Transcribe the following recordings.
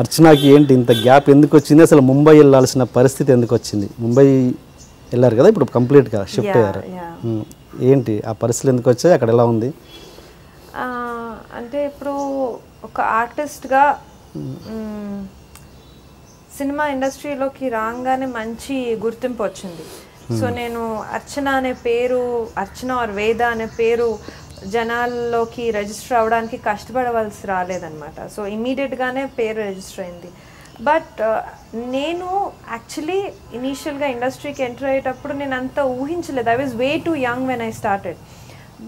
అర్చనకి ఏంటి ఇంత గ్యాప్ ఎందుకు వచ్చింది, అసలు ముంబై వెళ్ళాల్సిన పరిస్థితి ఎందుకు వచ్చింది? ముంబై వెళ్ళారు కదా, ఇప్పుడు కంప్లీట్గా షిఫ్ట్ అయ్యారు. ఏంటి ఆ పరిస్థితులు ఎందుకు వచ్చాయి, అక్కడ ఎలా ఉంది? అంటే ఇప్పుడు ఒక ఆర్టిస్ట్గా సినిమా ఇండస్ట్రీలోకి రాగానే మంచి గుర్తింపు వచ్చింది. సో నేను అర్చన అనే పేరు, అర్చన ఆర్ వేద అనే పేరు జనాల్లోకి రిజిస్టర్ అవ్వడానికి కష్టపడవలసి రాలేదన్నమాట. సో ఇమీడియట్గానే పేరు రిజిస్టర్ అయింది. బట్ నేను యాక్చువల్లీ ఇనీషియల్గా ఇండస్ట్రీకి ఎంటర్ అయ్యేటప్పుడు నేను అంత ఊహించలేదు. I was way two young when I started.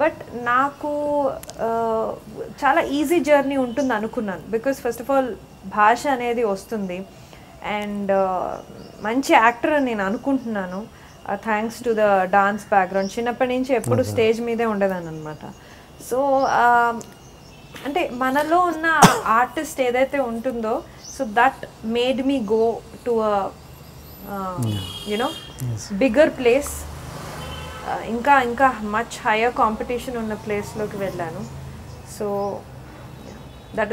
But నాకు చాలా ఈజీ జర్నీ ఉంటుంది అనుకున్నాను. బికాస్ ఫస్ట్ ఆఫ్ ఆల్ భాష అనేది వస్తుంది అండ్ మంచి యాక్టర్ అని నేను అనుకుంటున్నాను. Thanks to the dance background. చిన్నప్పటి నుంచి ఎప్పుడు స్టేజ్ మీదే ఉండేదాన్ని అనమాట. సో అంటే మనలో ఉన్న ఆర్టిస్ట్ ఏదైతే ఉంటుందో, so that made me go to you know bigger place. ఇంకా ఇంకా మచ్ హయ్యర్ కాంపిటీషన్ ఉన్న ప్లేస్లోకి వెళ్ళాను. So that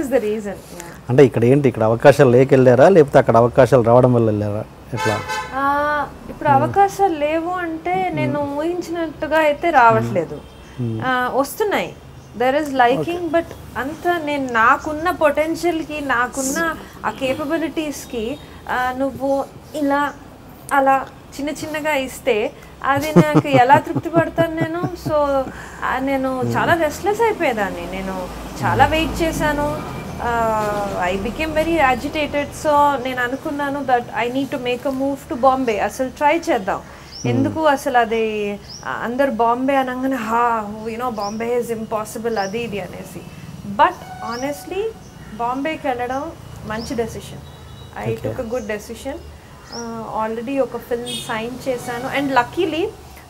is the reason. అంటే ఇక్కడ ఏంటి, ఇక్కడ అవకాశాలు లేక వెళ్ళారా లేకపోతే అక్కడ అవకాశాలు రావడం వల్ల వెళ్ళారా, ఎట్లా? ఇప్పుడు అవకాశాలు లేవు అంటే నేను ఊహించినట్టుగా అయితే రావట్లేదు, వస్తున్నాయి. There is liking. బట్ అంత నేను నాకున్న పొటెన్షియల్కి, నాకున్న ఆ కేపబిలిటీస్కి నువ్వు ఇలా అలా చిన్న చిన్నగా ఇస్తే అది నాకు ఎలా తృప్తి పడతాను నేను? సో నేను చాలా రెస్ట్లెస్ అయిపోయేదాన్ని. నేను చాలా వెయిట్ చేశాను. I became very agitated. So నేను అనుకున్నాను that I need to make a move to Bombay. అసలు ట్రై చేద్దాం. ఎందుకు అసలు అది అందరు బాంబే అనగానే యూనో బాంబే ఈజ్ ఇంపాసిబుల్ అది ఇది అనేసి. బట్ ఆనెస్ట్లీ బాంబేకి వెళ్ళడం మంచి decision. I took a good decision. Already ఒక ఫిల్మ్ సైన్ చేశాను అండ్ లక్కీలీ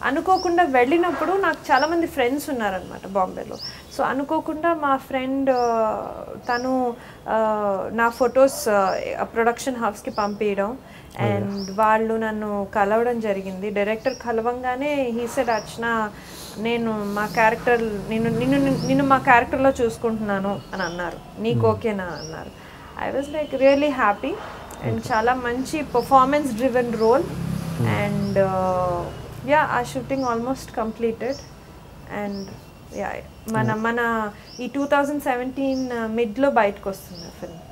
అనుకోకుండా వెళ్ళినప్పుడు నాకు చాలామంది ఫ్రెండ్స్ ఉన్నారనమాట బాంబేలో. సో అనుకోకుండా మా ఫ్రెండ్ తను నా ఫొటోస్ ప్రొడక్షన్ హౌస్కి పంపించడం అండ్ వాళ్ళు నన్ను కలవడం జరిగింది. డైరెక్టర్ కలవంగానే హీ సెడ్, అర్చన నేను మా క్యారెక్టర్ నిన్ను మా క్యారెక్టర్లో చూసుకుంటున్నాను అని అన్నారు. నీకు ఓకేనా అన్నారు. I was like really happy. And చాలా మంచి performance driven role. And yeah ah shooting almost completed. And yeah మన ఈ 2017 మిడ్లో బయటకు వస్తుంది ఫిల్మ్.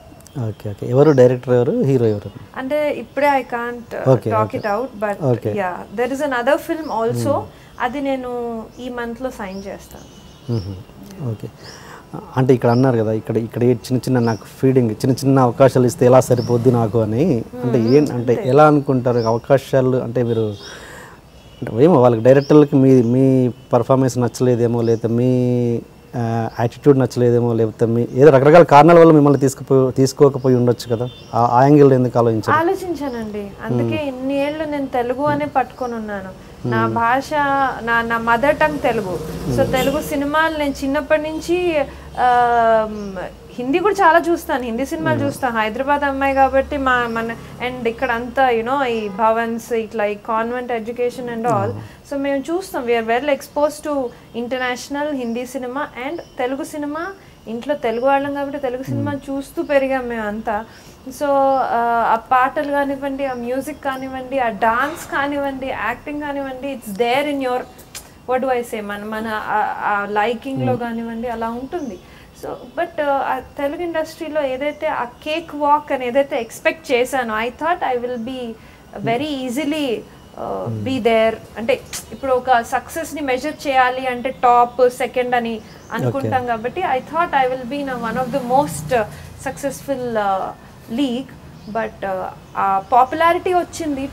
Okay okay. ఎవరు డైరెక్టర్, ఎవరు హీరో ఎవరు? అంటే ఇప్పుడే I can't talk it out. But yeah there is another film also. అది నేను ఈ మంత్లో సైన్ చేస్తాను. ఓకే. అంటే ఇక్కడ అన్నారు కదా, ఇక్కడ చిన్న చిన్న నాకు ఫీడింగ్, చిన్న చిన్న అవకాశాలు ఇస్తే ఎలా సరిపోద్ది నాకు అని. అంటే అంటే ఎలా అనుకుంటారు అవకాశాలు? అంటే మీరు అంటే ఏమో వాళ్ళకి డైరెక్టర్లకి మీ పర్ఫార్మెన్స్ నచ్చలేదేమో, లేకపోతే మీ యాటిట్యూడ్ నచ్చలేదేమో, లేకపోతే మీ ఏదో రకరకాల కారణాల వల్ల మిమ్మల్ని తీసుకోకపోయి ఉండొచ్చు కదా. ఆ యాంగిల్ ఎందుకు ఆలోచించానండి. అందుకే ఇన్ని ఏళ్ళు నేను తెలుగు అనే పట్టుకొని ఉన్నాను. నా భాష, నా mother tongue Telugu. So Telugu సినిమాలు నేను చిన్నప్పటి నుంచి, హిందీ కూడా చాలా చూస్తాను, హిందీ సినిమాలు చూస్తాను. హైదరాబాద్ అమ్మాయి కాబట్టి మన అండ్ ఇక్కడ అంతా యూనో ఈ భవన్స్ ఇట్లా ఈ convent education and all. So మేము చూస్తాం. We are well expose to international Hindi cinema and Telugu cinema. ఇంట్లో తెలుగు వాళ్ళం కాబట్టి తెలుగు సినిమా చూస్తూ పెరిగాం మేమంతా. సో ఆ పాటలు కానివ్వండి, ఆ మ్యూజిక్ కానివ్వండి, ఆ డాన్స్ కానివ్వండి, యాక్టింగ్ కానివ్వండి, it's there in your what do I say మన ఆ లైకింగ్లో కానివ్వండి అలా ఉంటుంది. సో బట్ తెలుగు ఇండస్ట్రీలో ఏదైతే ఆ కేక్ వాక్ అని ఏదైతే ఎక్స్పెక్ట్ చేశానో, I thought I will be very easily be there. అంటే ఇప్పుడు ఒక సక్సెస్ని మెజర్ చేయాలి అంటే టాప్ సెకండ్ అని అనుకుంటాం కాబట్టి I thought I will be one of the most successful league. But ఆ పాపులారిటీ వచ్చింది,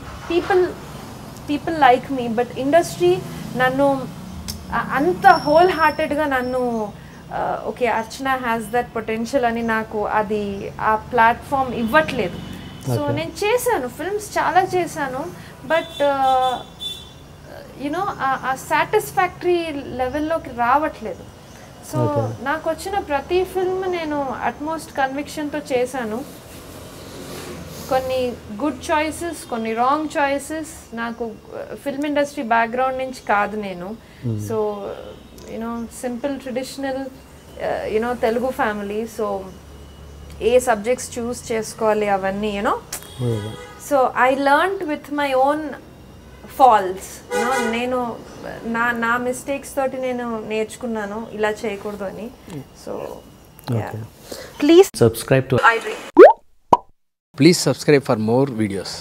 people like me. But industry నన్ను అంత హోల్ హార్టెడ్గా నన్ను okay Archana has that potential అని నాకు అది ఆ ప్లాట్ఫామ్ ఇవ్వట్లేదు. సో నేను చేశాను, ఫిల్మ్స్ చాలా చేశాను. బట్ యునో ఆ సాటిస్ఫాక్టరీ లెవెల్లోకి రావట్లేదు. సో నాకు వచ్చిన ప్రతి ఫిల్మ్ నేను అట్మోస్ట్ కన్విక్షన్తో చేశాను. కొన్ని గుడ్ చాయిసెస్, కొన్ని రాంగ్ చాయిసెస్. నాకు ఫిల్మ్ ఇండస్ట్రీ బ్యాక్గ్రౌండ్ నుంచి కాదు నేను. So you know simple traditional you know Telugu family. So ఏ సబ్జెక్ట్స్ చూస్ చేసుకోవాలి అవన్నీ you know. So I learned with my own falls. నేను నా మిస్టేక్స్ తోటి నేను నేర్చుకున్నాను ఇలా చేయకూడదు అని. So please subscribe to I dream. please subscribe for more videos.